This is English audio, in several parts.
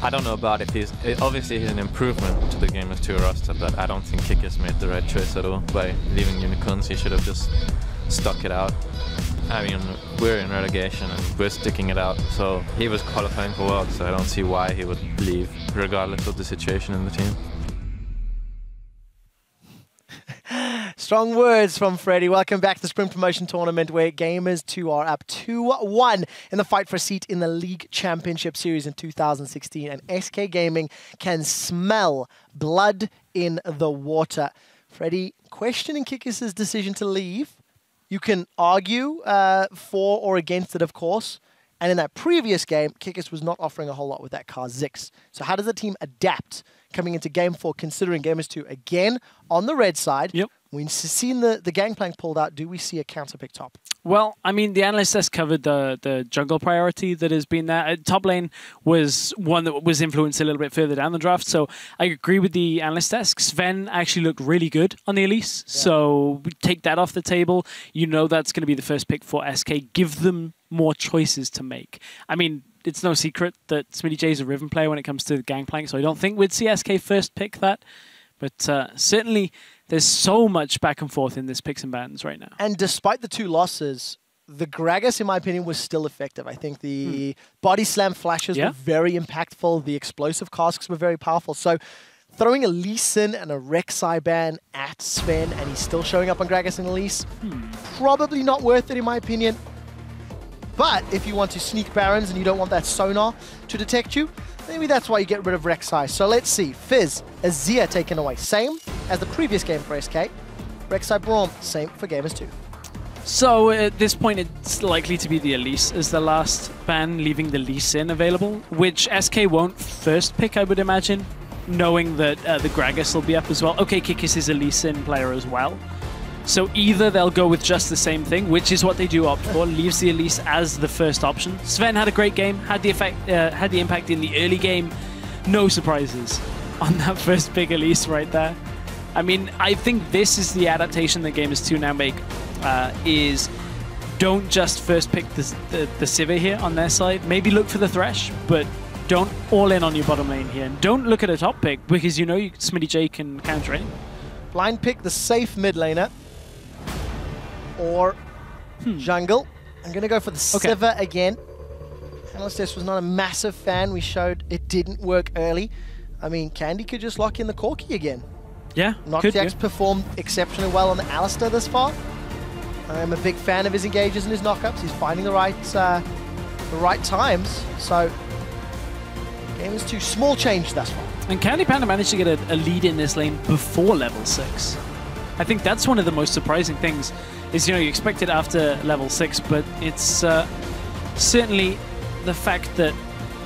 I don't know about if obviously he's an improvement to the Gamers 2 roster, but I don't think Kickers made the right choice at all by leaving Unicorns. He should have just stuck it out. I mean, we're in relegation and we're sticking it out, so he was qualifying for Worlds, so I don't see why he would leave, regardless of the situation in the team. Strong words from Freddie. Welcome back to the Sprint Promotion Tournament, where Gamers 2 are up 2-1 in the fight for a seat in the League Championship Series in 2016. And SK Gaming can smell blood in the water. Freddie, questioning Kickers' decision to leave. You can argue for or against it, of course. And in that previous game, Kickers was not offering a whole lot with that car Zix. So how does the team adapt coming into Game 4, considering Gamers 2 again on the red side? Yep. We've seen the Gangplank pulled out. Do we see a counter pick top? Well, I mean, the analyst has covered the jungle priority that has been there. Top lane was one that was influenced a little bit further down the draft, so I agree with the analyst desk. Sven actually looked really good on the Elise, so take that off the table. You know that's going to be the first pick for SK. Give them more choices to make. I mean, it's no secret that Smitty J is a Riven player when it comes to the Gangplank, so I don't think we'd see SK first pick that. But certainly, there's so much back and forth in this picks and bans right now. And despite the 2 losses, the Gragas, in my opinion, was still effective. I think the body slam flashes were very impactful. The explosive casks were very powerful. So throwing a Lee Sin and a Rek'Sai ban at Sven, and he's still showing up on Gragas and Elise, probably not worth it, in my opinion. But if you want to sneak Barons and you don't want that sonar to detect you, maybe that's why you get rid of Rek'Sai. So let's see. Fizz, Azir taken away. Same as the previous game for SK. Rek'Sai Braum, same for Gamers 2. So at this point, it's likely to be the Elise as the last ban, leaving the Lee Sin available, which SK won't first pick, I would imagine, knowing that the Gragas will be up as well. Okay, Kikis is a Lee Sin player as well. So either they'll go with just the same thing, which is what they do opt for, leaves the Elise as the first option. Sven had a great game, had the impact in the early game. No surprises on that first big Elise right there. I mean, I think this is the adaptation that Gamers 2 now make, is don't just first pick the Sivir here on their side. Maybe look for the Thresh, but don't all in on your bottom lane here. And don't look at a top pick, because you know Smitty J can counter it. Blind pick the safe mid laner. Or jungle. I'm going to go for the Sivir again. Analyst was not a massive fan. We showed it didn't work early. I mean, Candy could just lock in the Corki again. Yeah, Noctiax performed exceptionally well on the Alistair this far. I'm a big fan of his engages and his knockups. He's finding the right times. So, Gamers 2, small change thus far. And Candy Panda managed to get a lead in this lane before level 6. I think that's one of the most surprising things. Is, you know, you expect it after level 6, but it's certainly the fact that,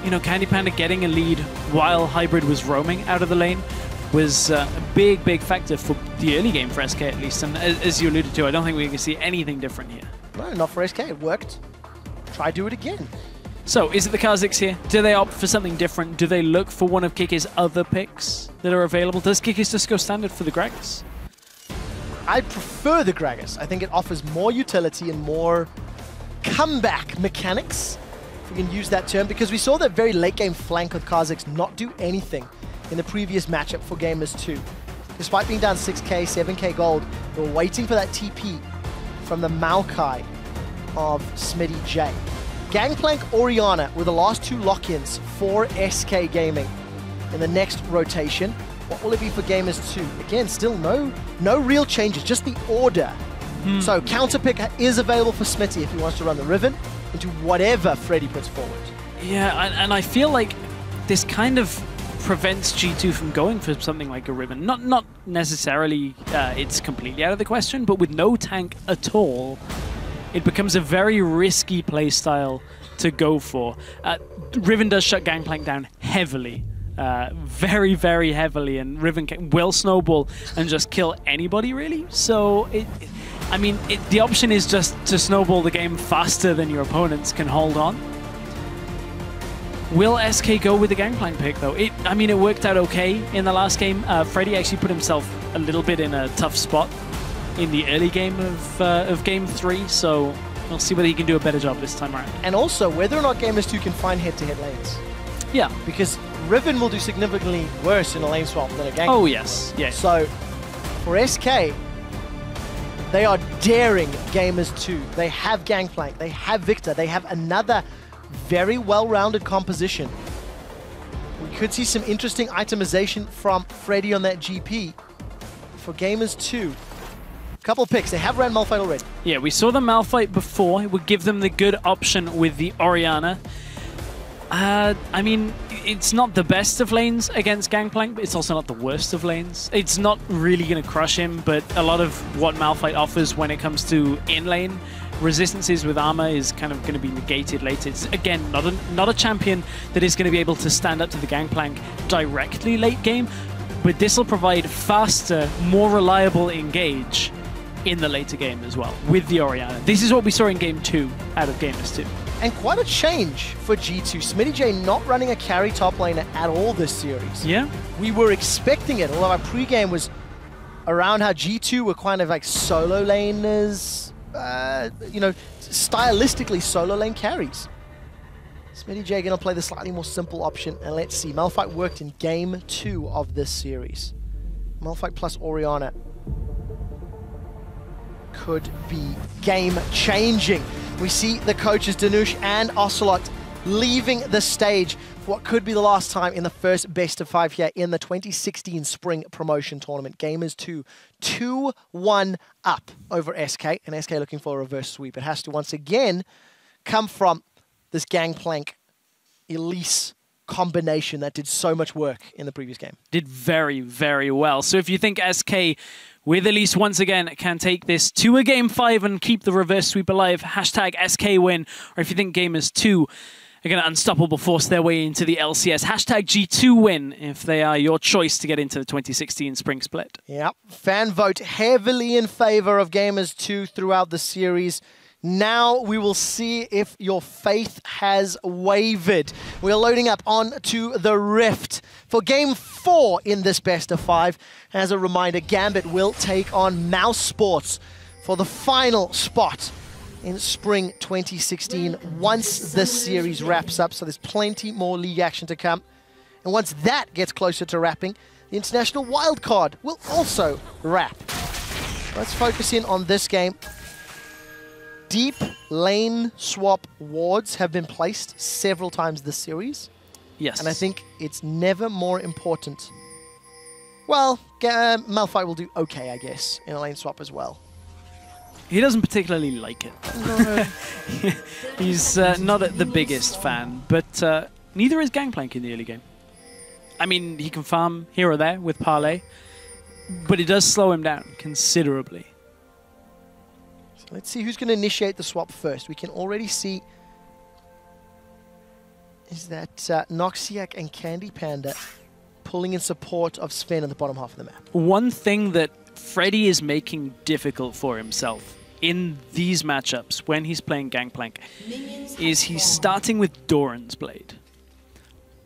you know, Candy Panda getting a lead while Hybrid was roaming out of the lane was a big, big factor for the early game for SK at least. And as you alluded to, I don't think we can see anything different here. No, not for SK. It worked. Try do it again. So, is it the Kha'Zix here? Do they opt for something different? Do they look for one of Kikis' other picks that are available? Does Kikis just go standard for the Gragas? I prefer the Gragas. I think it offers more utility and more comeback mechanics, if we can use that term, because we saw that very late game flank with Kha'Zix not do anything in the previous matchup for Gamers 2. Despite being down 6k, 7k gold, they were waiting for that TP from the Maokai of Smitty J. Gangplank Orianna were the last 2 lock-ins for SK Gaming in the next rotation. What will it be for Gamers 2? Again, still no real changes, just the order. So counter pick is available for Smitty if he wants to run the Riven into whatever Freddie puts forward. Yeah, and I feel like this kind of prevents G2 from going for something like a Riven. Not necessarily it's completely out of the question, but with no tank at all, it becomes a very risky playstyle to go for. Riven does shut Gangplank down heavily. Very, very heavily, and Riven will snowball and just kill anybody, really. So, I mean, the option is just to snowball the game faster than your opponents can hold on. Will SK go with the Gangplank pick, though? I mean, it worked out okay in the last game. Freddie actually put himself a little bit in a tough spot in the early game of Game 3, so we'll see whether he can do a better job this time around. And also, whether or not Gamers 2 can find head-to-head lanes. Yeah. Because Riven will do significantly worse in a lane swap than a gank. Oh, yes. Yeah. So, for SK, they are daring Gamers 2. They have Gangplank, they have Victor, they have another very well-rounded composition. We could see some interesting itemization from Freddy on that GP. For Gamers 2, couple picks. They have ran Malphite already. Yeah, we saw the Malphite before. It would give them the good option with the Orianna. I mean, it's not the best of lanes against Gangplank, but it's also not the worst of lanes. It's not really going to crush him, but a lot of what Malphite offers when it comes to in-lane resistances with armor is kind of going to be negated later. It's, again, not a champion that is going to be able to stand up to the Gangplank directly late game, but this will provide faster, more reliable engage in the later game as well with the Orianna. This is what we saw in Game 2 out of Gamers 2. And quite a change for G2. SmittyJ not running a carry top laner at all this series. Yeah. We were expecting it, although our pregame was around how G2 were kind of like solo laners, you know, stylistically solo lane carries. SmittyJ gonna play the slightly more simple option, and let's see. Malphite worked in Game 2 of this series. Malphite plus Orianna could be game-changing. We see the coaches Danush and Ocelot leaving the stage for what could be the last time in the first best of 5 here in the 2016 Spring Promotion Tournament. Gamers 2, 2-1 up over SK, and SK looking for a reverse sweep. It has to once again come from this Gangplank Elise combination that did so much work in the previous game. Did very, very well. So if you think SK with Elise once again can take this to a Game 5 and keep the reverse sweep alive, hashtag SK win, or if you think Gamers 2 are going to unstoppable force their way into the LCS, hashtag G2 win if they are your choice to get into the 2016 Spring Split. Yep, fan vote heavily in favor of Gamers 2 throughout the series. Now we will see if your faith has wavered. We are loading up onto the Rift for Game 4 in this best of 5. As a reminder, Gambit will take on Mouse Sports for the final spot in Spring 2016 once this series wraps up. So there's plenty more league action to come. And once that gets closer to wrapping, the International Wildcard will also wrap. Let's focus in on this game. Deep lane swap wards have been placed several times this series. Yes. And I think it's never more important. Well, Malphite will do okay, I guess, in a lane swap as well. He doesn't particularly like it. No. He's not the biggest fan, but neither is Gangplank in the early game. I mean, he can farm here or there with Parlay, but it does slow him down considerably. Let's see who's going to initiate the swap first. We can already see is that Noxiac and Candy Panda pulling in support of Sven in the bottom half of the map. One thing that Freddy is making difficult for himself in these matchups when he's playing Gangplank is he's starting with Doran's Blade.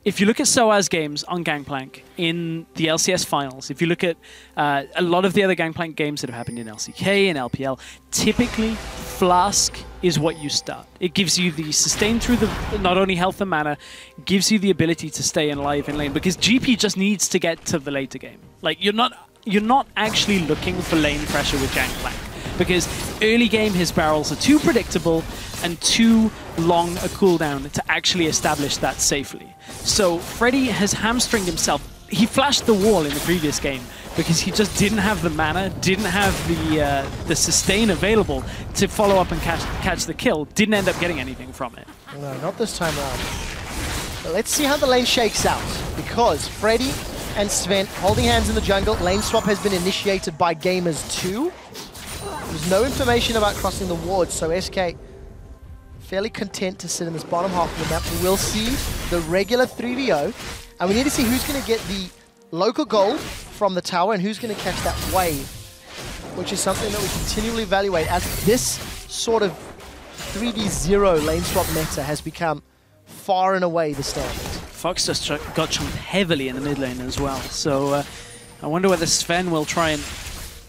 If you look at SOAS games on Gangplank in the LCS finals, if you look at a lot of the other Gangplank games that have happened in LCK and LPL, typically Flask is what you start. It gives you the sustain through the not only health and mana, gives you the ability to stay alive in lane, because GP just needs to get to the later game. Like, you're not actually looking for lane pressure with Gangplank, because early game his barrels are too predictable and too long a cooldown to actually establish that safely. So Freddy has hamstringed himself. He flashed the wall in the previous game because he just didn't have the mana, didn't have the sustain available to follow up and catch the kill. Didn't end up getting anything from it. No, not this time around. But let's see how the lane shakes out, because Freddy and Sven holding hands in the jungle. Lane swap has been initiated by Gamers 2. There's no information about crossing the wards, so SK fairly content to sit in this bottom half of the map. We will see the regular 3v0, and we need to see who's going to get the local gold from the tower and who's going to catch that wave, which is something that we continually evaluate as this sort of 3v0 lane swap meta has become far and away the standard. Fox just got chunked heavily in the mid lane as well, so I wonder whether Sven will try and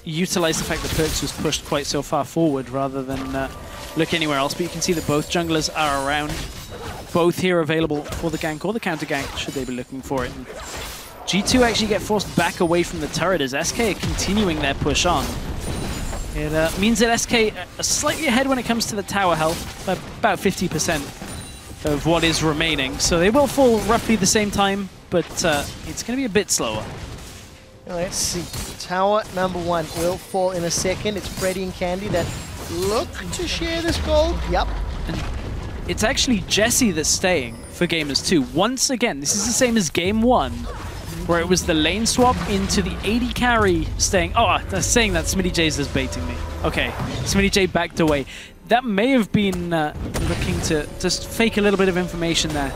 utilize the fact that Perks was pushed quite so far forward rather than look anywhere else, but you can see that both junglers are around. both here available for the gank or the counter gank, should they be looking for it. And G2 actually get forced back away from the turret as SK are continuing their push on. It means that SK are slightly ahead when it comes to the tower health, about 50% of what is remaining. So they will fall roughly the same time, but it's going to be a bit slower. Let's see. Tower number 1 will fall in a second. It's Freddy and Candy that look to share this gold. Yep. And it's actually Jesse that's staying for Gamers 2. Once again, this is the same as Game 1, where it was the lane swap into the AD carry staying. Oh, they're saying that Smitty J's is baiting me. Okay, Smitty J backed away. That may have been looking to just fake a little bit of information there.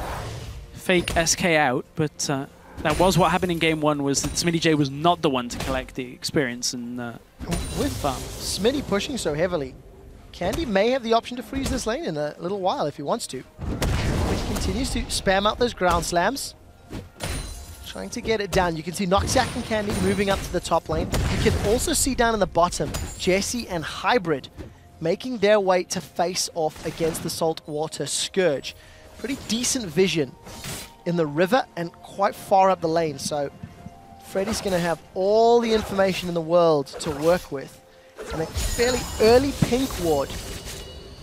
Fake SK out, but that was what happened in Game 1, was that Smitty J was not the one to collect the experience and with farm. Smitty pushing so heavily, Candy may have the option to freeze this lane in a little while if he wants to. But he continues to spam out those ground slams. Trying to get it down. You can see Noxyak and Candy moving up to the top lane. You can also see down in the bottom, Jesse and Hybrid making their way to face off against the Saltwater Scourge. Pretty decent vision in the river and quite far up the lane, so Freddy's going to have all the information in the world to work with. And a fairly early pink ward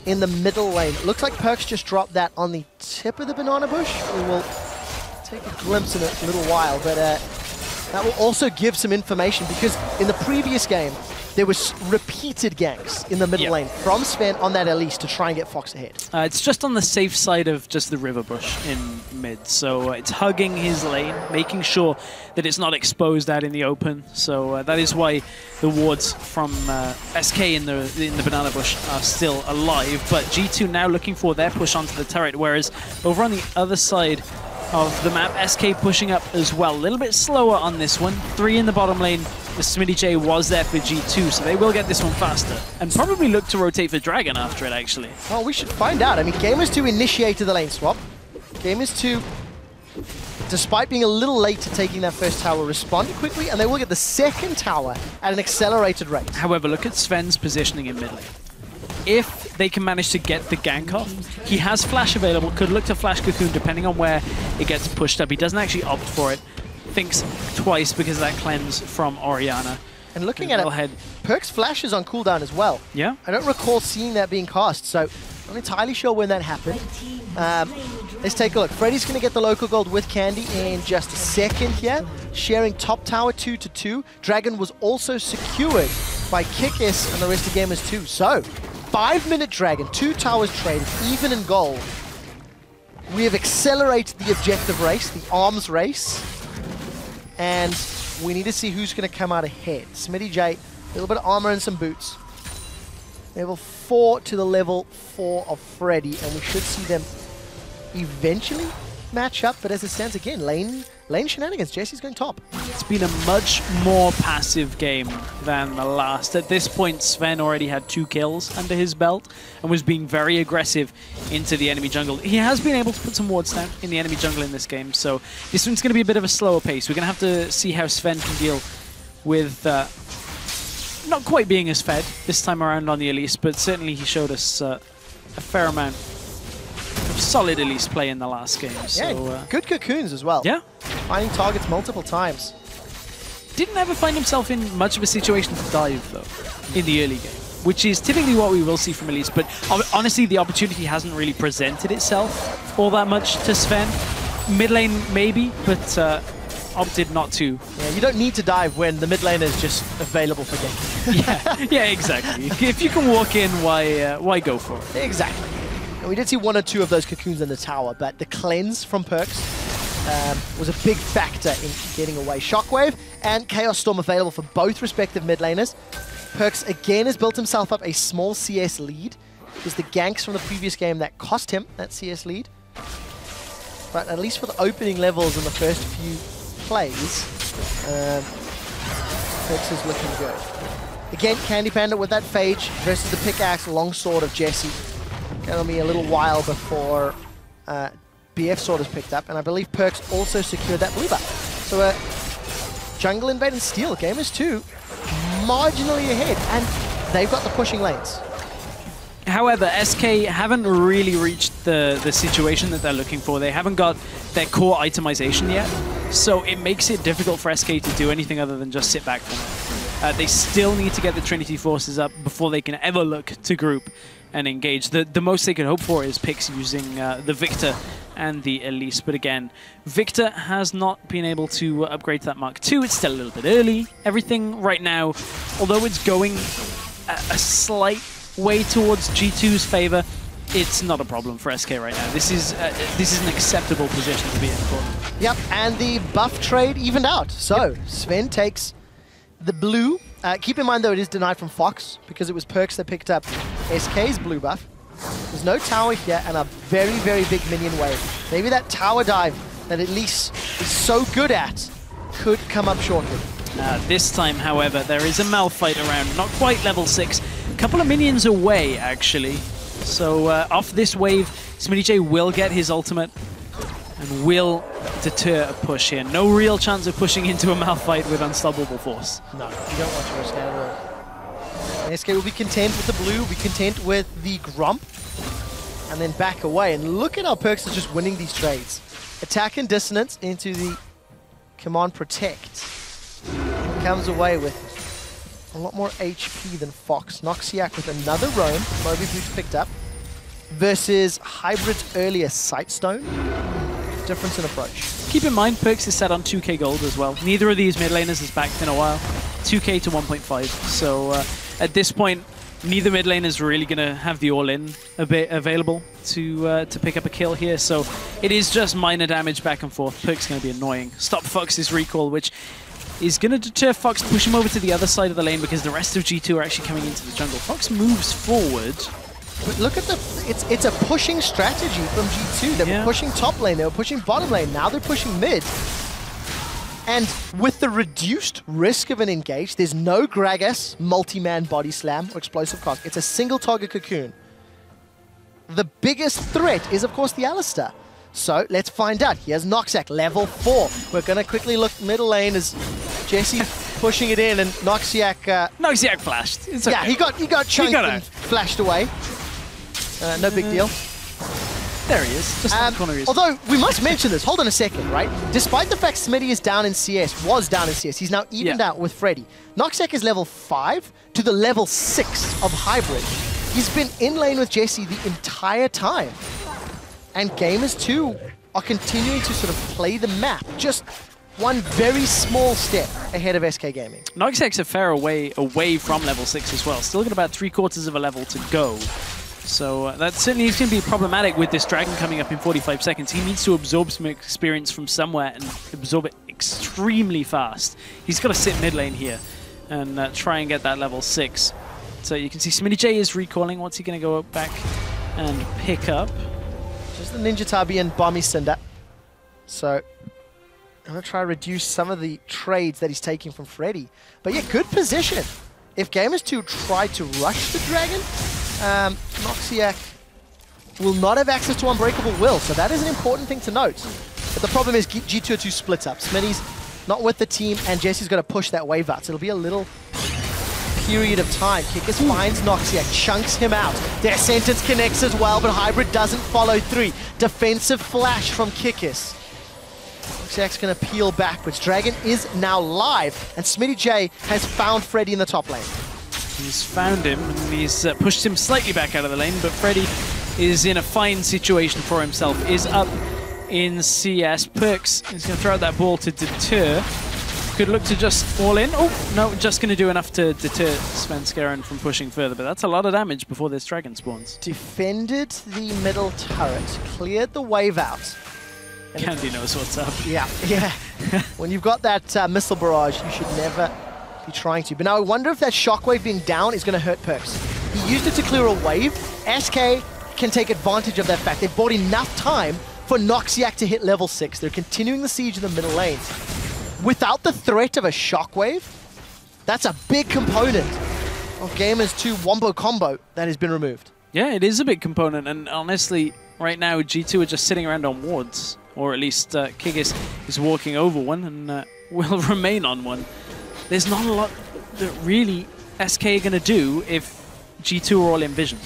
in the middle lane. It looks like Perks just dropped that on the tip of the banana bush. We will take a glimpse in a little while, but that will also give some information, because in the previous game there was repeated ganks in the middle lane from Sven on that Elise to try and get Fox ahead. It's just on the safe side of just the river bush in mid, so it's hugging his lane, making sure that it's not exposed out in the open. So that is why the wards from SK in the banana bush are still alive. But G2 now looking for their push onto the turret, whereas over on the other side of the map, SK pushing up as well. A little bit slower on this one. 3 in the bottom lane. The Smitty J was there for G2, so they will get this one faster. And probably look to rotate for Dragon after it, actually. Well, we should find out. I mean, Gamers 2 initiated the lane swap. Gamers 2, despite being a little late to taking that first tower, responded quickly, and they will get the second tower at an accelerated rate. However, look at Sven's positioning in mid lane. If they can manage to get the gank off, he has flash available, could look to flash Cocoon depending on where it gets pushed up. He doesn't actually opt for it. Thinks twice because of that cleanse from Orianna. And looking at it, Perk's flash is on cooldown as well. Yeah. I don't recall seeing that being cast, so I'm not entirely sure when that happened. Let's take a look. Freddy's going to get the local gold with Candy in just a second here, sharing top tower 2-2. Dragon was also secured by Kickiss and the rest of Gamers 2. So, 5-minute Dragon, 2 towers traded, even in gold. We have accelerated the objective race, the arms race, and we need to see who's going to come out ahead. Smitty J, a little bit of armor and some boots. Level 4 to the level 4 of Freddy, and we should see them eventually match up, but as it stands, again, lane shenanigans. Jesse's going top. It's been a much more passive game than the last. At this point, Sven already had 2 kills under his belt and was being very aggressive into the enemy jungle. He has been able to put some wards down in the enemy jungle in this game, so this one's going to be a bit of a slower pace. We're going to have to see how Sven can deal with not quite being as fed this time around on the Elise, but certainly he showed us a fair amount of solid Elise play in the last game. So, yeah, good cocoons as well. Yeah. Finding targets multiple times. Didn't ever find himself in much of a situation to dive, though, in the early game, which is typically what we will see from Elise. But honestly, the opportunity hasn't really presented itself all that much to Sven. Mid lane, maybe, but opted not to. Yeah, you don't need to dive when the mid lane is just available for ganking. yeah, exactly. If you can walk in, why go for it? Exactly. And we did see 1 or 2 of those cocoons in the tower, but the cleanse from Perks was a big factor in getting away. Shockwave and Chaos Storm available for both respective mid laners. Perks again has built himself up a small CS lead. It was the ganks from the previous game that cost him that CS lead. But at least for the opening levels in the first few plays, Perks is looking good. Again, Candy Panda with that Phage versus the pickaxe longsword of Jesse. Gonna be a little while before BF sword is picked up, and I believe Perks also secured that blue buff. So jungle invade and steal. Gamers 2 marginally ahead, and they've got the pushing lanes. However, SK haven't really reached the situation that they're looking for. They haven't got their core itemization yet, so it makes it difficult for SK to do anything other than just sit back from it. They still need to get the Trinity forces up before they can ever look to group and engage. The most they can hope for is picks using the Victor and the Elise, but again, Victor has not been able to upgrade to that Mark II. It's still a little bit early. Everything right now, although it's going a slight way towards G2's favor, it's not a problem for SK right now. This is an acceptable position to be in for. Yep, and the buff trade evened out. So Sven takes the blue. Keep in mind though, it is denied from Fox because it was Perks that picked up SK's blue buff. There's no tower here and a very, very big minion wave. Maybe that tower dive that Elise is so good at could come up shortly. This time, however, there is a Malphite around, not quite level 6. A couple of minions away, actually. So off this wave, SmittyJ will get his ultimate and will deter a push here. No real chance of pushing into a Malphite with unstoppable force. No, you don't want to risk that at all. SK will be content with the blue, be content with the Grump, and then back away. And look at how Perks is just winning these trades. Attack and dissonance into the command protect. He comes away with a lot more HP than Fox. Noxiac with another roam, Moby Boots picked up, versus Hybrid's earlier Sightstone. Difference in approach. Keep in mind, Perks is set on 2k gold as well. Neither of these mid laners has backed in a while. 2k to 1.5. So at this point, neither mid lane is really going to have the all-in available to pick up a kill here. So it is just minor damage back and forth. Perks going to be annoying. Stop Fox's recall, which is going to deter Fox, push him over to the other side of the lane because the rest of G2 are actually coming into the jungle. Fox moves forward. But look at it's a pushing strategy from G2. They were pushing top lane, they were pushing bottom lane, now they're pushing mid. And with the reduced risk of an engage, there's no Gragas multi-man body slam or explosive cost. It's a single target cocoon. The biggest threat is, of course, the Alistar. So let's find out. Here's Noxiac, level 4. We're going to quickly look middle lane as Jesse pushing it in, and Noxiac... Noxiac flashed. It's okay. Yeah, he got chunked and flashed away. No big deal. There he is. Just in the corner. Although, we must mention this. Hold on a second, right? Despite the fact Smitty is down in CS, was down in CS, he's now evened out with Freddy. Noxiac is level 5 to the level 6 of Hybrid. He's been in lane with Jesse the entire time. And gamers too are continuing to sort of play the map. Just one very small step ahead of SK Gaming. Noxiac's a fair away from level 6 as well. Still got about 3/4 of a level to go. So that certainly is going to be problematic with this dragon coming up in 45 seconds. He needs to absorb some experience from somewhere and absorb it extremely fast. He's got to sit mid lane here and try and get that level 6. So you can see SmittyJ is recalling. What's he going to go back and pick up? Just the Ninja Tabi and Bomby Cinder. So I'm going to try to reduce some of the trades that he's taking from Freddy. But yeah, good position. If Gamers 2 try to rush the dragon, Noxiac will not have access to Unbreakable Will, so that is an important thing to note. But the problem is G2 are too split up. Smitty's not with the team, and Jesse's going to push that wave out, so it'll be a little period of time. Kikis finds Noxiac, chunks him out. Their sentence connects as well, but Hybrid doesn't follow through. Defensive flash from Kikis. Noxiac's going to peel backwards. Dragon is now live, and SmittyJ has found Freddy in the top lane. He's found him, and he's pushed him slightly back out of the lane, but Freddy is in a fine situation for himself. Is up in CS. Perks is going to throw out that ball to deter. Could look to just all in. Oh, no, just going to do enough to deter Svenskeren from pushing further, but that's a lot of damage before this dragon spawns. Defended the middle turret, cleared the wave out. Candy knows what's up. Yeah. When you've got that missile barrage, you should never be trying to. But now I wonder if that shockwave being down is going to hurt Perks. He used it to clear a wave. SK can take advantage of that fact. They've bought enough time for Noxiac to hit level 6. They're continuing the siege in the middle lane. Without the threat of a shockwave, that's a big component of Gamers 2 wombo combo that has been removed. Yeah, it is a big component, and honestly, right now G2 are just sitting around on wards, or at least Kigis is walking over one and will remain on one. There's not a lot that really SK are going to do if G2 are all in vision.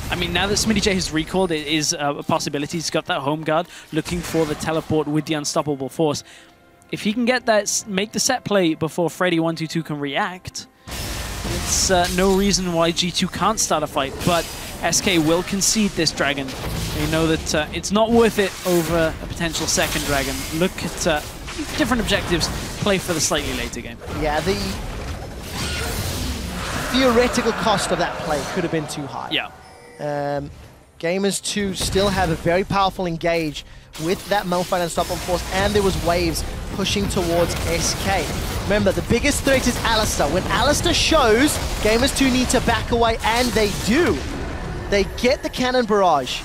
I mean, now that Smitty J has recalled, it is a possibility. He's got that home guard, looking for the teleport with the unstoppable force. If he can get that, make the set play before Freddy122 can react, it's no reason why G2 can't start a fight. But SK will concede this dragon. They know that it's not worth it over a potential second dragon. Look at different objectives, play for the slightly later game. Yeah, the theoretical cost of that play could have been too high. Yeah. Gamers 2 still have a very powerful engage with that Malphite Unstoppable Force, and there was waves pushing towards SK. Remember, the biggest threat is Alistar. When Alistar shows, Gamers 2 need to back away, and they do. They get the cannon barrage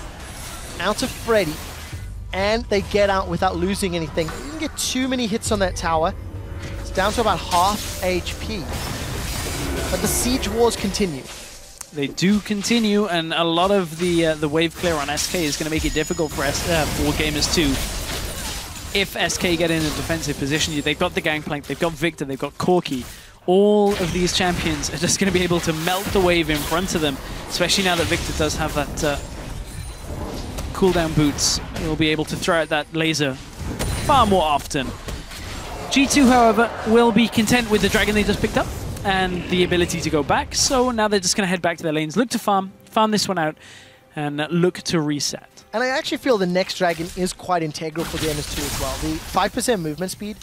out of Freddy, and they get out without losing anything. You didn't get too many hits on that tower. It's down to about half HP. But the siege wars continue. They do continue, and a lot of the wave clear on SK is going to make it difficult for Gamers 2. If SK get in a defensive position, they've got the Gangplank, they've got Victor, they've got Corki. All of these champions are just going to be able to melt the wave in front of them, especially now that Victor does have that cooldown boots. He'll be able to throw out that laser far more often. G2, however, will be content with the dragon they just picked up and the ability to go back, so now they're just going to head back to their lanes, look to farm this one out, and look to reset. And I actually feel the next dragon is quite integral for Gamers 2 as well. The 5% movement speed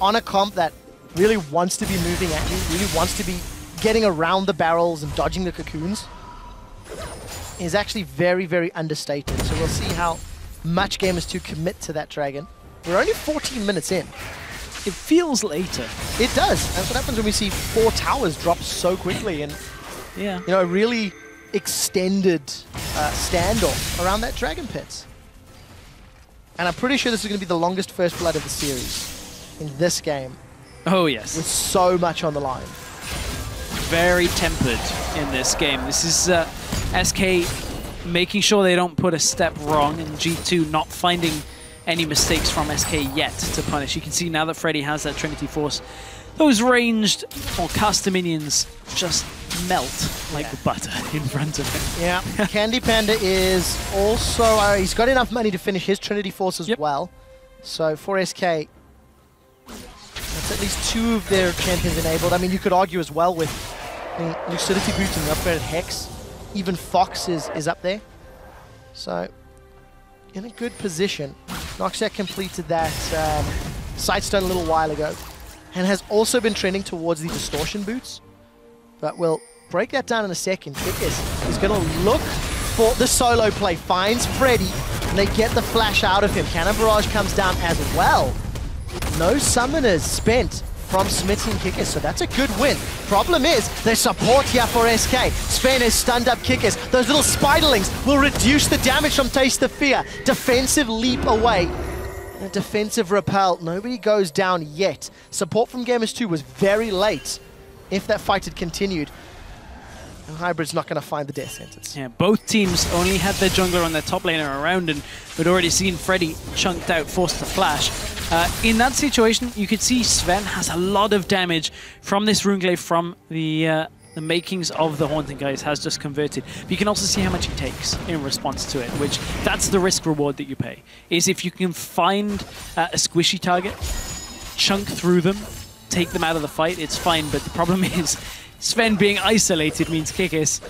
on a comp that really wants to be moving at you, really wants to be getting around the barrels and dodging the cocoons, is actually very, very understated. So we'll see how much Gamers 2 commit to that dragon. We're only 14 minutes in. It feels later. It does. That's what happens when we see 4 towers drop so quickly, and yeah, you know, a really extended standoff around that dragon pit. And I'm pretty sure this is going to be the longest first blood of the series in this game. Oh yes, with so much on the line. Very tempered in this game. This is SK making sure they don't put a step wrong, and G2 not finding any mistakes from SK yet to punish. You can see now that Freddy has that Trinity Force, those ranged or caster minions just melt like butter in front of him. Yeah, Candy Panda is also, he's got enough money to finish his Trinity Force as well. So for SK, that's at least 2 of their champions enabled. I mean, you could argue as well with the Lucidity Boots and the upgraded Hex. Even Fox is up there. So, in a good position. Noxia completed that Sightstone a little while ago, and has also been trending towards the Distortion Boots. But we'll break that down in a second. Kickers is going to look for the solo play, finds Freddy, and they get the flash out of him. Cannon Barrage comes down as well. No summoners spent from Smitty and Kickers, so that's a good win. Problem is, there's support here for SK. Sven has stunned up Kickers. Those little spiderlings will reduce the damage from Taste of Fear. Defensive leap away. A defensive repel. Nobody goes down yet. Support from Gamers 2 was very late. If that fight had continued, Hybrid's not going to find the death sentence. Yeah, both teams only had their jungler on their top laner around, and we'd already seen Freddy chunked out, forced to flash. In that situation, you could see Sven has a lot of damage from this Runeglaive, from the makings of the Haunting Guys, has just converted. But you can also see how much he takes in response to it, which that's the risk reward that you pay. Is if you can find a squishy target, chunk through them, take them out of the fight, it's fine. But the problem is, Sven being isolated means Kikis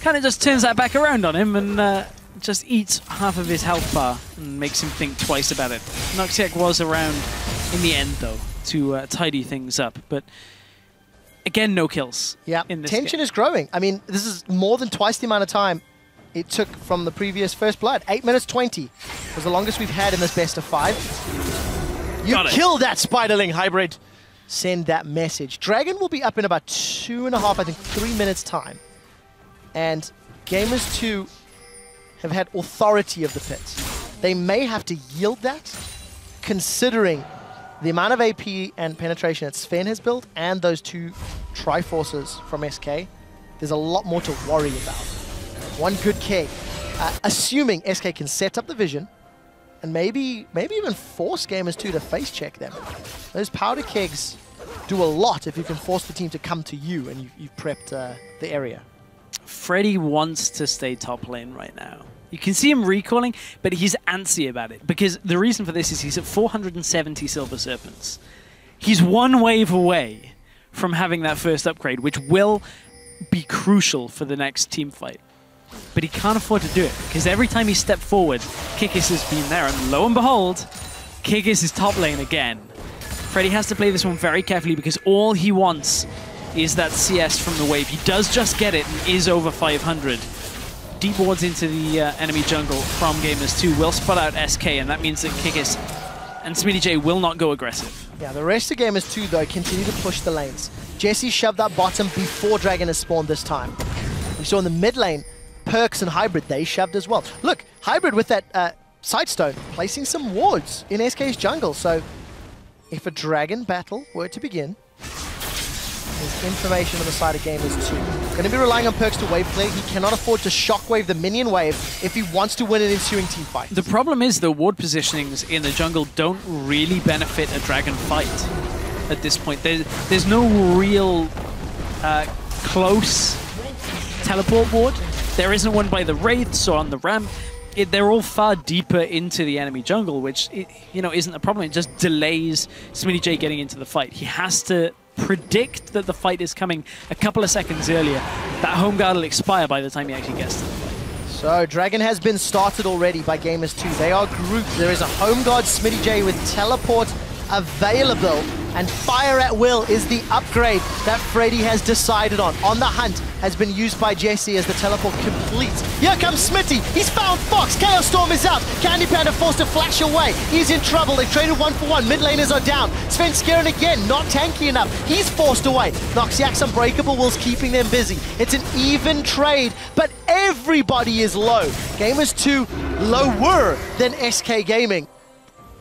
kind of just turns that back around on him and just eats half of his health bar and makes him think twice about it. Noxiac was around in the end, though, to tidy things up. But again, no kills. Yeah, tension is growing. I mean, this is more than twice the amount of time it took from the previous First Blood. 8 minutes 20 was the longest we've had in this best of 5. You killed that Spiderling, Hybrid. Send that message. Dragon will be up in about 2.5, I think 3 minutes time. And Gamers 2 have had authority of the pit. They may have to yield that, considering the amount of AP and penetration that Sven has built and those 2 Triforces from SK. There's a lot more to worry about. One good keg. Assuming SK can set up the vision, and maybe even force Gamers 2 to face check them. Those powder kegs do a lot if you can force the team to come to you and you've prepped the area. Freddy wants to stay top lane right now. You can see him recalling, but he's antsy about it. Because the reason for this is he's at 470 Silver Serpents. He's one wave away from having that first upgrade, which will be crucial for the next team fight. But he can't afford to do it, because every time he stepped forward, Kikis has been there. And lo and behold, Kikis is top lane again. Freddy has to play this one very carefully, because all he wants is that CS from the wave. He does just get it and is over 500. Deep wards into the enemy jungle from Gamers 2 will spot out SK, and that means that Kikis and SmittyJ will not go aggressive. Yeah, the rest of Gamers 2, though, continue to push the lanes. Jesse shoved that bottom before Dragon has spawned this time. We saw in the mid lane, Perks and Hybrid, they shoved as well. Look, Hybrid with that Sightstone, placing some wards in SK's jungle. So if a Dragon battle were to begin, there's information on the side of Gamers 2. Going to be relying on Perks to wave clear. He cannot afford to shockwave the minion wave if he wants to win an ensuing team fight. The problem is the ward positionings in the jungle don't really benefit a Dragon fight at this point. There's no real close teleport ward. There isn't one by the Wraiths or on the ramp. They're all far deeper into the enemy jungle, which isn't a problem. It just delays SmittyJ getting into the fight. He has to predict that the fight is coming a couple of seconds earlier. That home guard will expire by the time he actually gets to the fight. So Dragon has been started already by Gamers 2. They are grouped. There is a home guard SmittyJ with teleport available, and Fire at Will is the upgrade that Freddy has decided on. On the Hunt has been used by Jesse as the teleport completes. Here comes Smitty. He's found Fox. Chaos Storm is out. Candy Panda forced to flash away. He's in trouble. They traded 1-for-1. Mid laners are down. Sven Skeren again, not tanky enough. He's forced away. Noxiac's Unbreakable Will's keeping them busy. It's an even trade, but everybody is low. Gamers 2 lower than SK Gaming.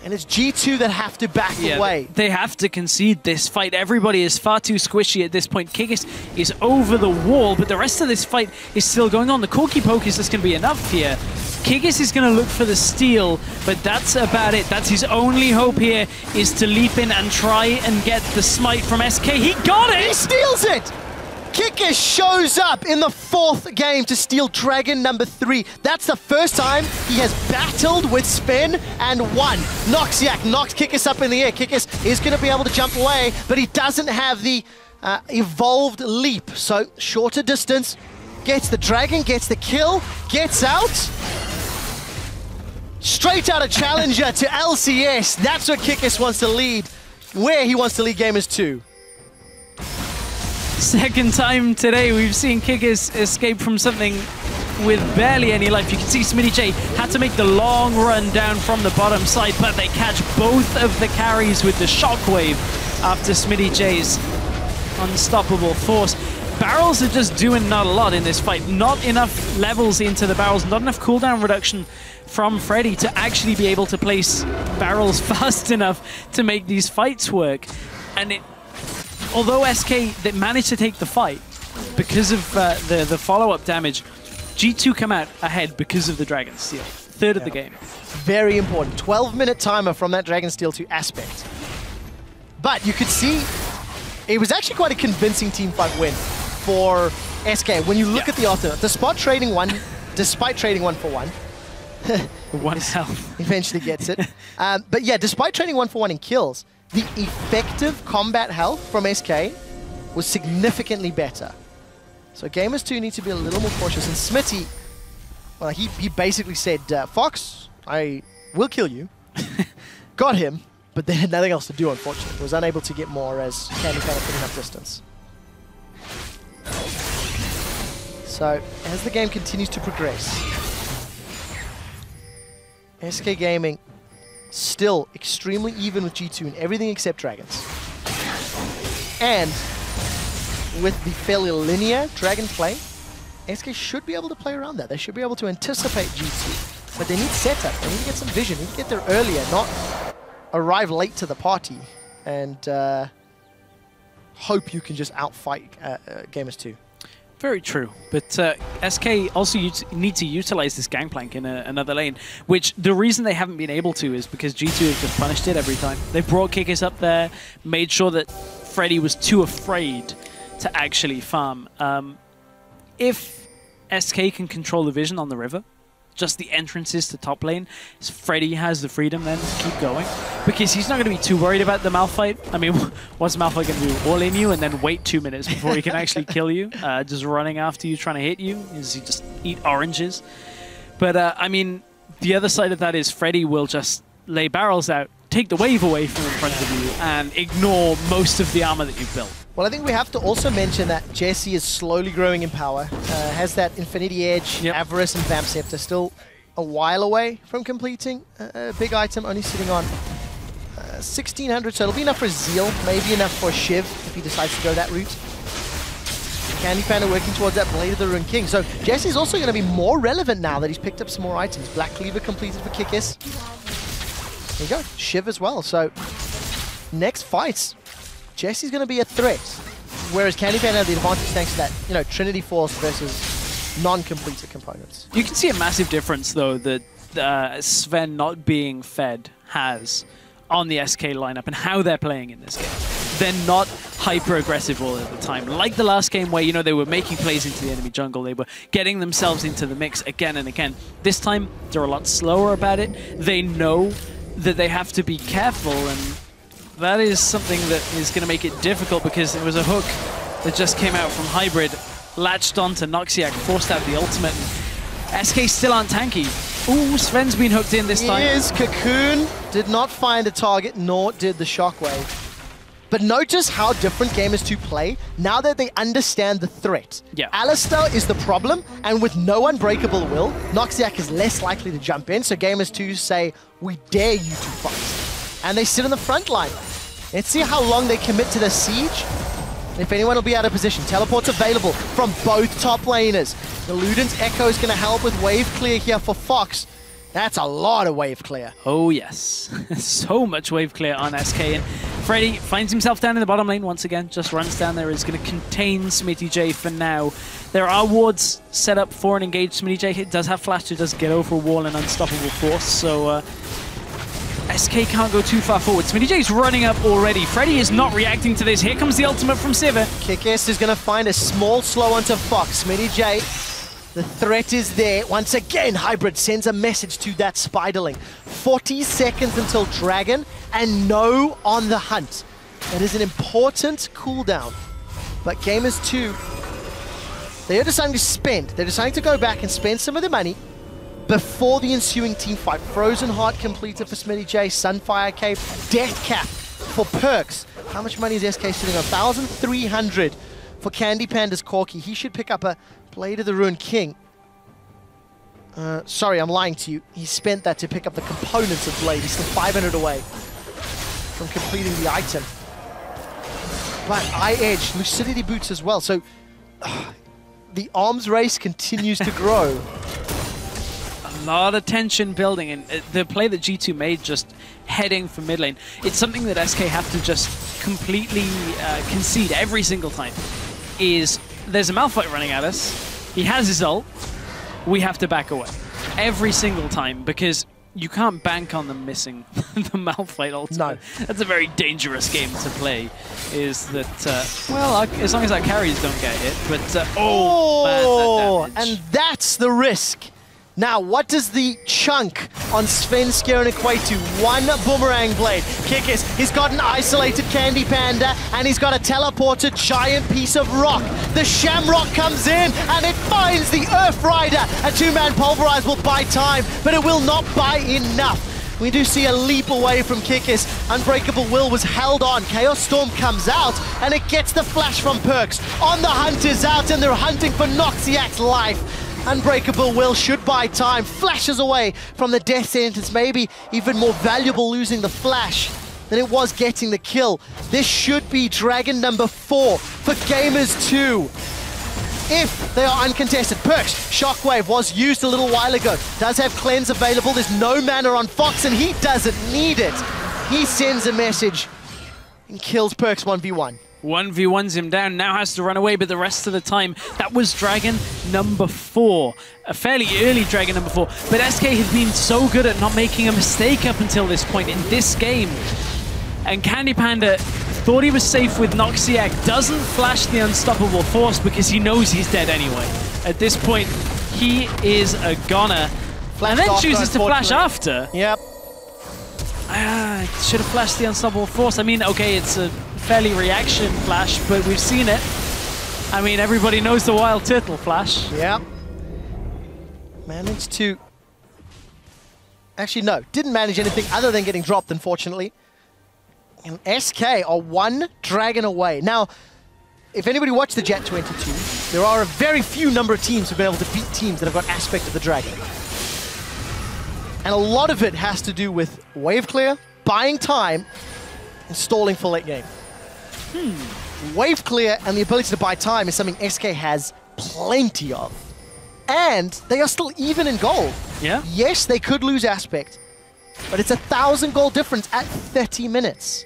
And it's G2 that have to back away. They have to concede this fight. Everybody is far too squishy at this point. Kikis is over the wall, but the rest of this fight is still going on. The Corky Poke is just going to be enough here. Kikis is going to look for the steal, but that's about it. That's his only hope here, is to leap in and try and get the smite from SK. He got it! He steals it! Kikis shows up in the 4th game to steal Dragon number 3. That's the first time he has battled with Spin and won. Noxiac knocks Kikis up in the air. Kikis is going to be able to jump away, but he doesn't have the evolved leap. So shorter distance, gets the Dragon, gets the kill, gets out. Straight out of Challenger to LCS. That's where Kikis wants to lead, where he wants to lead Gamers 2. Second time today we've seen Kikis escape from something with barely any life. You can see SmittyJ had to make the long run down from the bottom side, but they catch both of the carries with the shockwave after SmittyJ's unstoppable force. Barrels are just doing not a lot in this fight. Not enough levels into the barrels, not enough cooldown reduction from Freddy to actually be able to place barrels fast enough to make these fights work. And although SK they managed to take the fight because of the follow-up damage, G2 come out ahead because of the Dragon Steal. Third of the game. Very important. 12-minute timer from that Dragon Steal to Aspect. But you could see it was actually quite a convincing teamfight win for SK. When you look at the alternate, despite trading 1-for-1, one health. Eventually gets it. But yeah, despite trading 1-for-1 in kills, the effective combat health from SK was significantly better. So Gamers 2 need to be a little more cautious. And Smitty, well, he basically said, Fox, I will kill you. Got him, but they had nothing else to do, unfortunately. Was unable to get more as Candy Panda put enough distance. So, as the game continues to progress, SK Gaming still extremely even with G2 in everything except Dragons. And with the fairly linear Dragon play, SK should be able to play around that. They should be able to anticipate G2. But they need setup. They need to get some vision. They need to get there earlier, not arrive late to the party and hope you can just outfight Gamers 2. Very true, but SK also need to utilize this gangplank in another lane, which the reason they haven't been able to is because G2 have just punished it every time. They brought Kikis up there, made sure that Freddy was too afraid to actually farm. if SK can control the vision on the river, just the entrances to top lane, Freddy has the freedom then to keep going, because he's not going to be too worried about the Malphite. I mean, what's Malphite going to do? All in you and then wait 2 minutes before he can actually kill you, just running after you, trying to hit you, is he just eat oranges. But, I mean, the other side of that is Freddy will just lay barrels out, take the wave away from in front of you, and ignore most of the armor that you've built. Well, I think we have to also mention that Jesse is slowly growing in power, has that Infinity Edge, Avarice, and Vamp Scepter, still a while away from completing a big item, only sitting on 1600, so it'll be enough for Zeal, maybe enough for Shiv if he decides to go that route. Candy Panda working towards that Blade of the Rune King, so Jesse's also going to be more relevant now that he's picked up some more items. Black Cleaver completed for Kikis. There you go, Shiv as well, so next fights. Jesse's going to be a threat, whereas Candy Panda had the advantage thanks to that, you know, Trinity Force versus non-completed components. You can see a massive difference, though, that Sven not being fed has on the SK lineup and how they're playing in this game. They're not hyper-aggressive all of the time. Like the last game where, you know, they were making plays into the enemy jungle, they were getting themselves into the mix again and again. This time, they're a lot slower about it. They know that they have to be careful, and that is something that is going to make it difficult because it was a hook that just came out from Hybrid, latched onto Noxiac, forced out the ultimate. SK still aren't tanky. Ooh, Sven's been hooked in this time. He is. Cocoon did not find a target, nor did the Shockwave. But notice how different Gamers 2 play now that they understand the threat. Yeah. Alistar is the problem, and with no Unbreakable Will, Noxiac is less likely to jump in, so Gamers 2 say, we dare you to fight. And they sit in the front line. Let's see how long they commit to the siege. If anyone will be out of position. Teleport's available from both top laners. The Luden's Echo is going to help with wave clear here for Fox. That's a lot of wave clear. Oh, yes. So much wave clear on SK. And Freddy finds himself down in the bottom lane once again. Just runs down there. Is going to contain Smitty J for now. There are wards set up for an engaged Smitty J. It does have flash. It does get over a wall and unstoppable force. So SK can't go too far forward. Smitty J's running up already. Freddy is not reacting to this. Here comes the ultimate from Sivir. Kikis is going to find a small slow onto Fox. Smitty J, the threat is there. Once again, Hybrid sends a message to that Spiderling. 40 seconds until Dragon, and no on the hunt. It is an important cooldown. But Gamers 2, they are deciding to spend. They're deciding to go back and spend some of the money before the ensuing team fight. Frozen Heart completed for Smitty J, Sunfire Cape, Death Cap for Perks. How much money is SK sitting on? 1,300 for Candy Panda's Corki. He should pick up a Blade of the Rune King. Sorry, I'm lying to you. He spent that to pick up the components of Blade. He's still 500 away from completing the item. But Eye Edge, Lucidity Boots as well. So the arms race continues to grow. A lot of tension building, and the play that G2 made just heading for mid lane, it's something that SK have to just completely concede every single time. Is there's a Malphite running at us, he has his ult, we have to back away. Every single time, because you can't bank on them missing the Malphite ultimate. No. That's a very dangerous game to play, is that, well, as long as our carries don't get hit, but, man, that damage. And that's the risk. Now, what does the chunk on Svenskeren equate to? One Boomerang Blade. Kikis, he's got an isolated Candy Panda, and he's got a teleported giant piece of rock. The Shamrock comes in, and it finds the Earth Rider. A two-man Pulverize will buy time, but it will not buy enough. We do see a leap away from Kikis. Unbreakable Will was held on. Chaos Storm comes out, and it gets the flash from Perks. On the Hunt is out, and they're hunting for Noxiac's life. Unbreakable Will should buy time, flashes away from the death sentence, maybe even more valuable losing the flash than it was getting the kill. This should be Dragon number 4 for Gamers 2. If they are uncontested. Perks, Shockwave was used a little while ago. Does have Cleanse available, there's no mana on Fox and he doesn't need it. He sends a message and kills Perks 1v1. 1v1s him down, now has to run away, but the rest of the time, that was Dragon number 4. A fairly early Dragon number 4, but SK has been so good at not making a mistake up until this point in this game. And Candy Panda thought he was safe with Noxiac, doesn't flash the Unstoppable Force because he knows he's dead anyway. At this point, he is a goner. And then chooses to flash after. Yep. Should have flashed the Unstoppable Force. I mean, okay, it's a fairly reaction flash, but we've seen it. I mean, everybody knows the Wild Turtle flash. Yep. Managed to... Actually, no. Didn't manage anything other than getting dropped, unfortunately. And SK are one dragon away. Now, if anybody watched the Jet 22, there are a very few number of teams who've been able to beat teams that have got aspect of the dragon. And a lot of it has to do with wave clear, buying time, and stalling for late game. Wave clear and the ability to buy time is something SK has plenty of. And they are still even in gold. Yeah. Yes, they could lose aspect, but it's 1,000 gold difference at 30 minutes.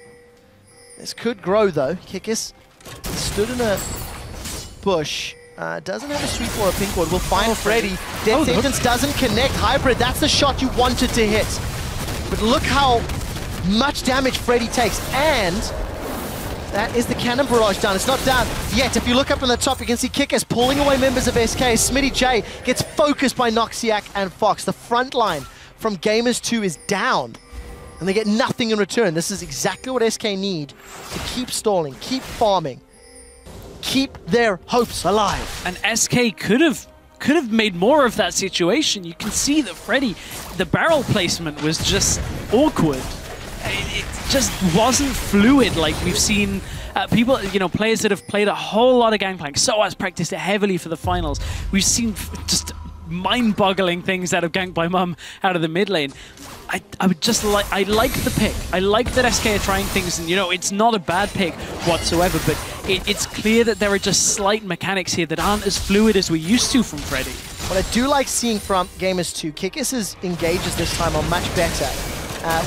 This could grow though. Kikis stood in a bush. Doesn't have a sweep or a pink ward. We'll find Freddy. Death Sentence doesn't connect. Hybrid, that's the shot you wanted to hit. But look how much damage Freddy takes. And that is the cannon barrage down. It's not down yet. If you look up on the top, you can see Kikis pulling away members of SK. Smitty J gets focused by Noxiac and Fox. The front line from Gamers 2 is down. And they get nothing in return. This is exactly what SK need to keep stalling, keep farming, keep their hopes alive. And SK could have made more of that situation. You can see that Freddy, the barrel placement was just awkward. It just wasn't fluid like we've seen people, players that have played a whole lot of Gangplank. So has practiced it heavily for the finals. We've seen just mind-boggling things out of Gank by Mum out of the mid lane. I would just I like the pick. I like that SK are trying things, and it's not a bad pick whatsoever, but it's clear that there are just slight mechanics here that aren't as fluid as we used to from Freddy. What I do like seeing from Gamers 2, Kikis' engages this time are much better.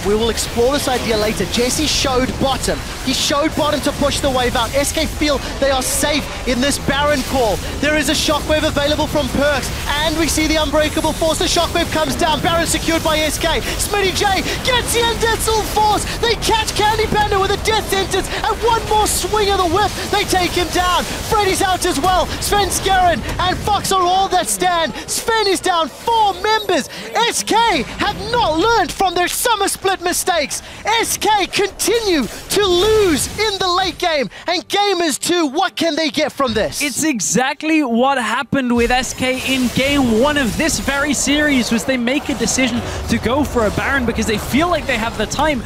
We will explore this idea later. Jesse showed bottom. He showed bottom to push the wave out. SK feel they are safe in this Baron call. There is a shockwave available from Perks, and we see the Unbreakable Force. The shockwave comes down. Baron secured by SK. Smitty J gets the Undead Force. They catch Candy Panda with a death sentence, and one more swing of the whip. They take him down. Freddy's out as well. Sven Skaren and Fox are all that stand. Sven is down 4 members. SK have not learned from their summer split mistakes. SK continue to lose in the late game, and Gamers 2, what can they get from this? It's exactly what happened with SK in game 1 of this very series. Was they make a decision to go for a Baron because they feel like they have the time,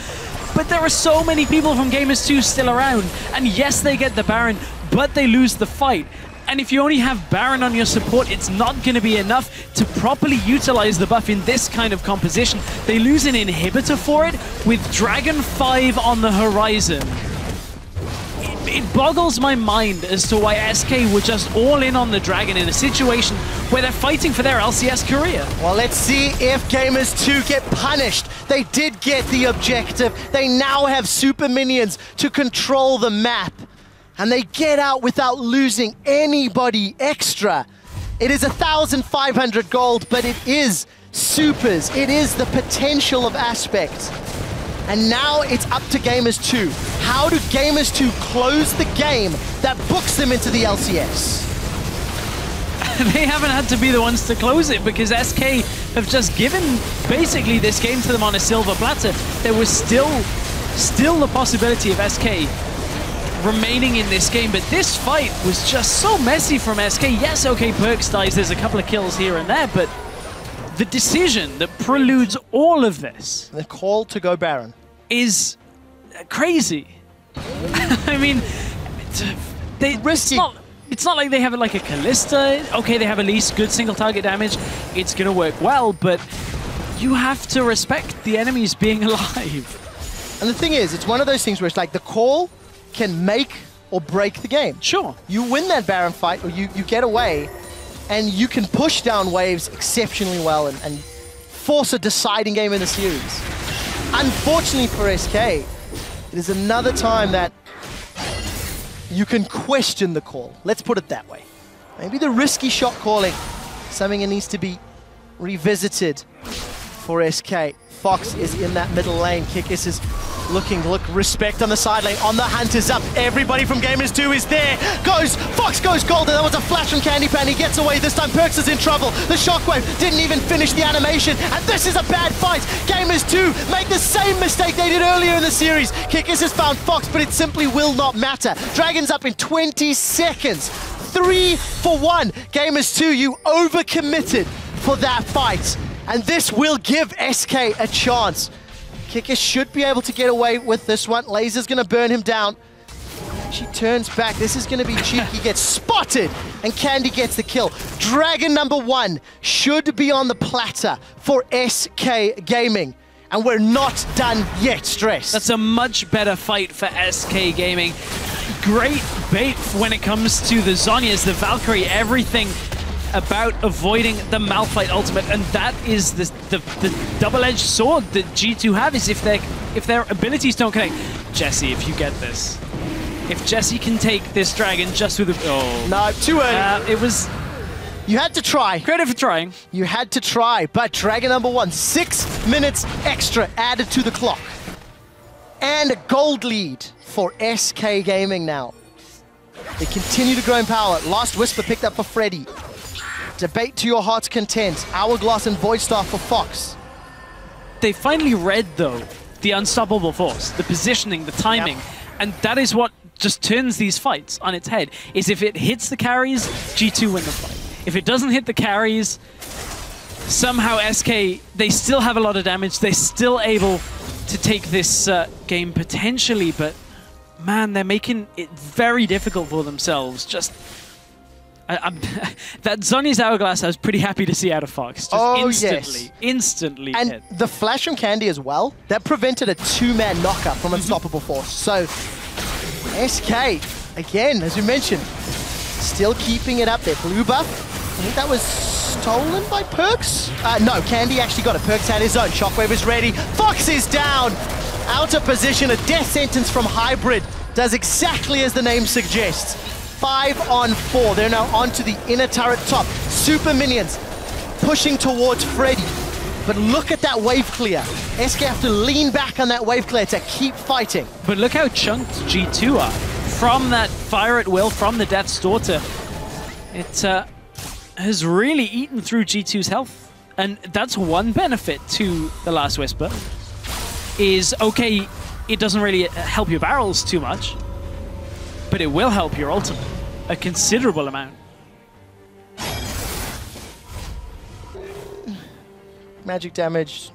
but there are so many people from Gamers 2 still around, and yes, they get the Baron, but they lose the fight. And if you only have Baron on your support, it's not going to be enough to properly utilize the buff in this kind of composition. They lose an inhibitor for it with Dragon 5 on the horizon. It boggles my mind as to why SK were just all in on the Dragon in a situation where they're fighting for their LCS career. Well, let's see if Gamers 2 get punished. They did get the objective. They now have super minions to control the map. And they get out without losing anybody extra. It is 1,500 gold, but it is supers. It is the potential of aspect. And now it's up to Gamers 2. How do Gamers 2 close the game that books them into the LCS? They haven't had to be the ones to close it because SK have just given basically this game to them on a silver platter. There was still the possibility of SK remaining in this game, but this fight was just so messy from SK. Yes, okay, Perks dies, there's a couple of kills here and there, but the decision that preludes all of this, the call to go Baron, is crazy. I mean, it's not like they have like a Callista. Okay, they have at least good single target damage. It's gonna work well, but you have to respect the enemies being alive. And the thing is, it's one of those things where it's like the call can make or break the game. Sure. You win that Baron fight, or you get away, and you can push down waves exceptionally well and force a deciding game in the series. Unfortunately for SK, it is another time that you can question the call. Let's put it that way. Maybe the risky shot calling, something that needs to be revisited for SK. Fox is in that middle lane. Kikis is Look, respect on the side lane. On the hunt is up. Everybody from Gamers 2 is there. Fox goes golden. That was a flash from Candy Pan. He gets away this time. Perks is in trouble. The shockwave didn't even finish the animation. And this is a bad fight. Gamers 2 make the same mistake they did earlier in the series. Kickers has found Fox, but it simply will not matter. Dragon's up in 20 seconds. 3 for 1. Gamers 2, you overcommitted for that fight. And this will give SK a chance. Kicker should be able to get away with this one. Laser's going to burn him down. She turns back. This is going to be cheeky. Gets spotted, and Candy gets the kill. Dragon number 1 should be on the platter for SK Gaming. And we're not done yet, Stress. That's a much better fight for SK Gaming. Great bait when it comes to the Zhonya's, the Valkyrie, everything about avoiding the Malphite ultimate, and that is the double-edged sword that G2 have, is if their abilities don't connect. Jesse, if you get this. If Jesse can take this dragon just with a... Oh. No, too early. It was... You had to try. Credit for trying. You had to try, but Dragon number 1, 6 minutes extra added to the clock. And a gold lead for SK Gaming now. They continue to grow in power. Last Whisper picked up for Freddy. Debate to your heart's content. Hourglass and Void Star for Fox. They finally read, though, the unstoppable force, the positioning, the timing, and that is what just turns these fights on its head, is if it hits the carries, G2 win the fight. If it doesn't hit the carries, somehow SK, they still have a lot of damage, they're still able to take this game potentially, but man, they're making it very difficult for themselves. Just... that Zhonya's Hourglass I was pretty happy to see out of Fox. Just instantly And hit. the flash from Candy as well, that prevented a 2-man knockup from Unstoppable Force. So, SK, again, as you mentioned, still keeping it up there. Blue buff, I think that was stolen by Perks? No, Candy actually got it. Perks had his own. Shockwave is ready. Fox is down! Out of position, a death sentence from Hybrid. Does exactly as the name suggests. 5 on 4. They're now onto the inner turret top. Super minions pushing towards Freddy. But look at that wave clear. SK have to lean back on that wave clear to keep fighting. But look how chunked G2 are. From that fire at will, from the Death's Daughter, it has really eaten through G2's health. And that's one benefit to the Last Whisper. Is, okay, it doesn't really help your barrels too much, but it will help your ultimate a considerable amount. Magic damage.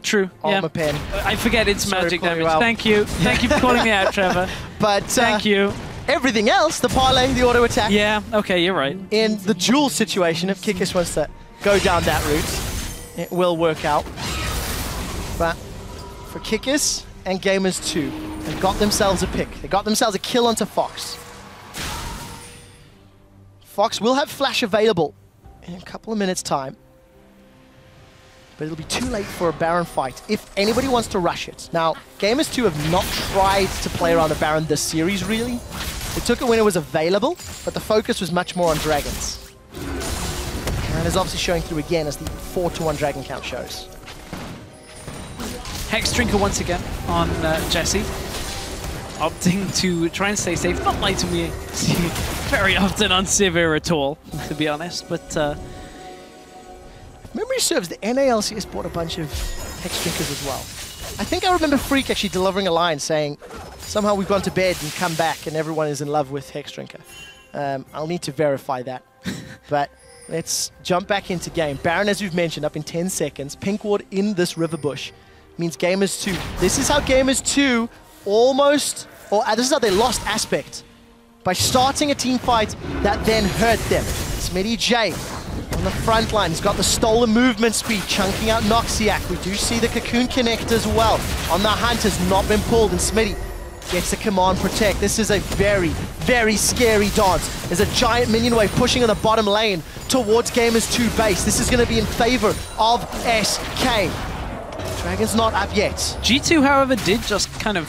True. Armor pen. I forget it's Sorry magic to call damage. you out. Thank you. Thank you for calling me out, Trevor. But thank you. Everything else, the parlay, the auto attack. Yeah, okay, you're right. In the duel situation, if Kikis wants to go down that route, it will work out. But for Kikis and Gamers 2, they've got themselves a pick. They got themselves a kill onto Fox. Fox will have Flash available in a couple of minutes' time. But it'll be too late for a Baron fight if anybody wants to rush it. Now, Gamers 2 have not tried to play around the Baron this series, really. They took it when it was available, but the focus was much more on Dragons. And it's obviously showing through again as the 4-to-1 Dragon count shows. Hex Drinker once again on Jesse. Opting to try and stay safe. Not like we see very often on Sivir at all, to be honest, but... Memory serves, the NALCS bought a bunch of Hex Drinkers as well. I think I remember Freak actually delivering a line saying, somehow we've gone to bed and come back and everyone is in love with Hex Drinker. I'll need to verify that. But let's jump back into game. Baron, as we've mentioned, up in 10 seconds. Pink ward in this river bush means Gamers 2. This is how Gamers 2 almost, or this is how they lost Aspect. By starting a team fight that then hurt them. Smitty J on the front line. He's got the stolen movement speed, chunking out Noxiac. We do see the Cocoon Connect as well. On the hunt has not been pulled, and Smitty gets the command protect. This is a very, very scary dance. There's a giant minion wave pushing on the bottom lane towards Gamers 2 base. This is going to be in favor of SK. Dragon's not up yet. G2, however, did just kind of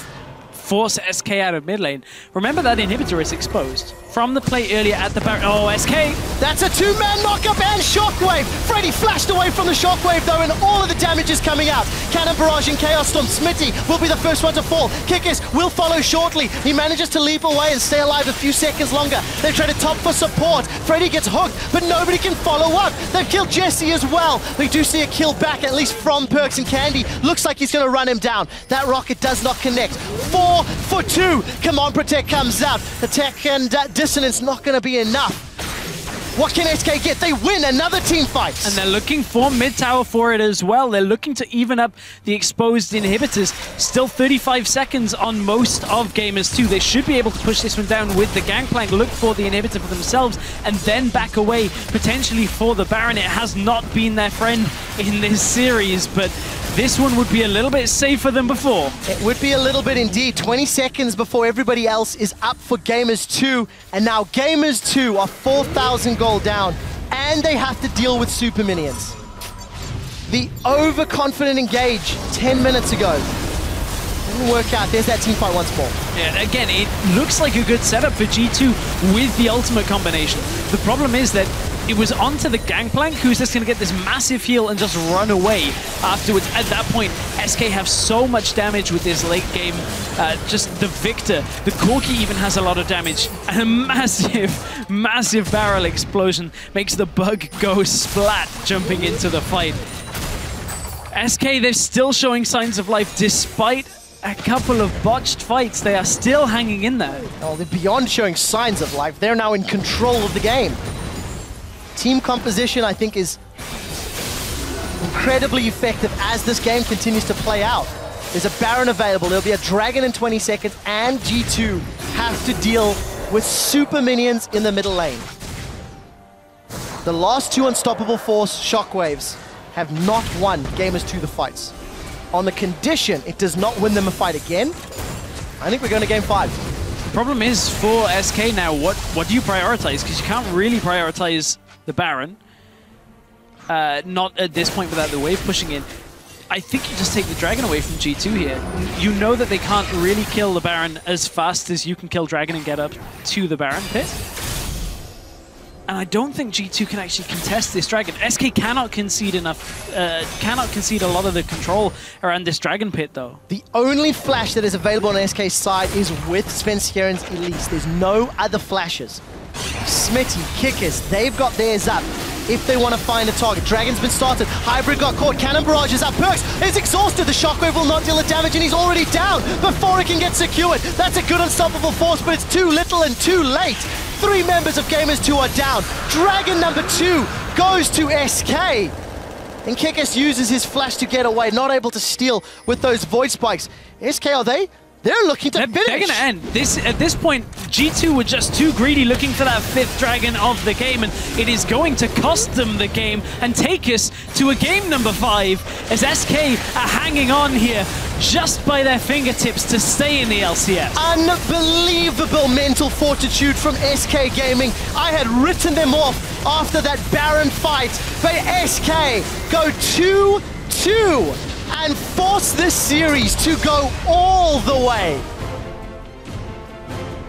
force SK out of mid lane. Remember that inhibitor is exposed from the play earlier at the Baron. Oh, SK! That's a two-man knock-up and Shockwave! Freddy flashed away from the Shockwave though, and all of the damage is coming out. Cannon Barrage and Chaos Storm. Smitty will be the first one to fall. Kikis will follow shortly. He manages to leap away and stay alive a few seconds longer. They try to top for support. Freddy gets hooked, but nobody can follow up. They've killed Jesse as well. We do see a kill back, at least from Perks and Candy. Looks like he's going to run him down. That rocket does not connect. 4 for 2. Command Protect comes out. Attack and Dissonance not going to be enough. What can SK get? They win another team fight. And they're looking for mid tower for it as well. They're looking to even up the exposed inhibitors. Still 35 seconds on most of Gamers 2. They should be able to push this one down with the Gangplank, look for the inhibitor for themselves, and then back away, potentially for the Baron. It has not been their friend in this series, but this one would be a little bit safer than before. It would be a little bit indeed. 20 seconds before everybody else is up for Gamers 2. And now Gamers 2 are 4,000 gold down. And they have to deal with super minions. The overconfident engage 10 minutes ago. Didn't work out. There's that team fight once more. Yeah, again, it looks like a good setup for G2 with the ultimate combination. The problem is that it was onto the Gangplank, who's just going to get this massive heal and just run away afterwards. At that point, SK have so much damage with this late game. Just the Victor. The Corki even has a lot of damage. And a massive, massive barrel explosion makes the bug go splat, jumping into the fight. SK, they're still showing signs of life despite a couple of botched fights. They are still hanging in there. Oh, they're beyond showing signs of life. They're now in control of the game. Team composition, I think, is incredibly effective as this game continues to play out. There's a Baron available, there'll be a Dragon in 20 seconds, and G2 have to deal with super minions in the middle lane. The last two Unstoppable Force Shockwaves have not won Gamers 2 the fights. On the condition it does not win them a fight again, I think we're going to game 5. The problem is for SK now, what do you prioritize? Because you can't really prioritize the Baron. Not at this point without the wave pushing in. I think you just take the Dragon away from G2 here. You know that they can't really kill the Baron as fast as you can kill Dragon and get up to the Baron pit. And I don't think G2 can actually contest this Dragon. SK cannot concede enough, cannot concede a lot of the control around this Dragon pit though. The only flash that is available on SK's side is with Svenskjæren's Elise. There's no other flashes. Smitty, Kickers, they've got theirs up if they want to find a target. Dragon's been started. Hybrid got caught. Cannon Barrage is up. Perks is exhausted. The Shockwave will not deal the damage, and he's already down before it can get secured. That's a good Unstoppable Force, but it's too little and too late. 3 members of Gamers 2 are down. Dragon number 2 goes to SK. And Kickers uses his flash to get away, not able to steal with those Void Spikes. SK, are they? They're looking to finish. They're going to end. At this point, G2 were just too greedy looking for that 5th Dragon of the game, and it is going to cost them the game and take us to a game number 5 as SK are hanging on here just by their fingertips to stay in the LCS. Unbelievable mental fortitude from SK Gaming. I had written them off after that Baron fight, but SK go 2-2. and force this series to go all the way.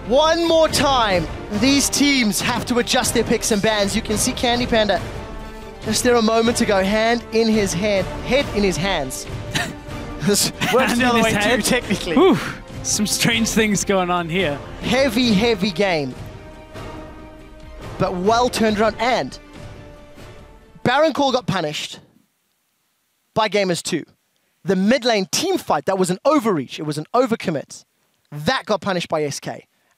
One more time, these teams have to adjust their picks and bans. You can see Candy Panda just there a moment ago, head in his hands. This works the other way too, technically. Whew. Some strange things going on here. Heavy, heavy game. But well turned around, and Baron Call got punished by Gamers 2. The mid lane team fight, that was an overreach, it was an overcommit. That got punished by SK.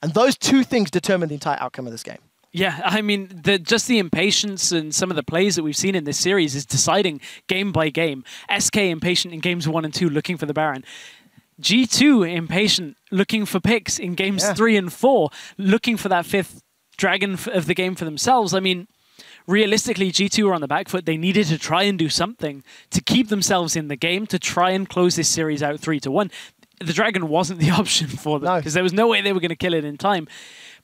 And those two things determined the entire outcome of this game. Yeah, I mean, just the impatience and some of the plays that we've seen in this series is deciding game by game. SK impatient in games 1 and 2, looking for the Baron. G2 impatient, looking for picks in games 3 and 4, looking for that 5th Dragon of the game for themselves. I mean, realistically, G2 were on the back foot. They needed to try and do something to keep themselves in the game, to try and close this series out 3-1. The Dragon wasn't the option for them, because there was no way they were going to kill it in time.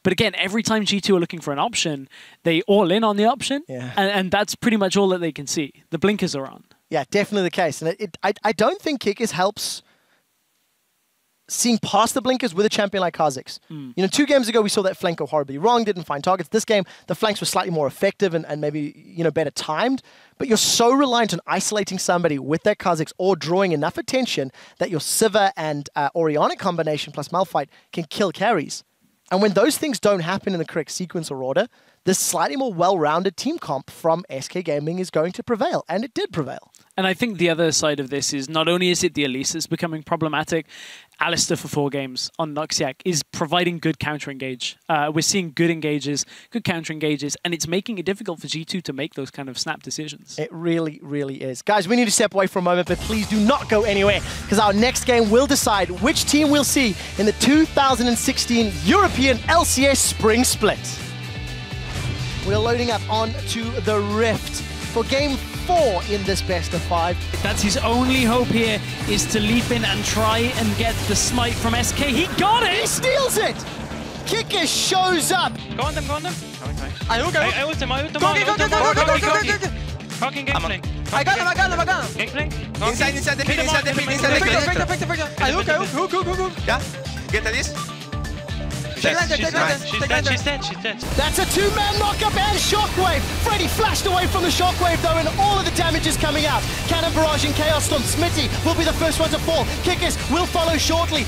But again, every time G2 are looking for an option, they all in on the option, and that's pretty much all that they can see. The blinkers are on. Yeah, definitely the case. And I don't think Kickers helps seeing past the blinkers with a champion like Kha'Zix. You know, 2 games ago, we saw that flank go horribly wrong, didn't find targets. This game, the flanks were slightly more effective and maybe, you know, better timed. But you're so reliant on isolating somebody with that Kha'Zix or drawing enough attention that your Sivir and Orianna combination plus Malphite can kill carries. And when those things don't happen in the correct sequence or order, this slightly more well-rounded team comp from SK Gaming is going to prevail, and it did prevail. And I think the other side of this is not only is it the Elise that's becoming problematic, Alistair for 4 games on Noxiac is providing good counter-engage. We're seeing good engages, good counter-engages, and it's making it difficult for G2 to make those kind of snap decisions. It really, really is. Guys, we need to step away for a moment, but please do not go anywhere, because our next game will decide which team we'll see in the 2016 European LCS Spring Split. We're loading up onto the Rift for Game 4 in this best of 5. That's his only hope here, is to leap in and try and get the smite from SK. He got it! He steals it! Kicker shows up! Go on them, go on them. I ult him, I ult him. Go. Fucking gank. I got him. Gank. Inside the pin, inside the pin. I ult. Hook. Yeah, get this. She's dead. That's a 2-man knockup and Shockwave! Freddy flashed away from the Shockwave though, and all of the damage is coming out. Cannon Barrage and Chaos Storm. Smitty will be the first one to fall. Kickers will follow shortly.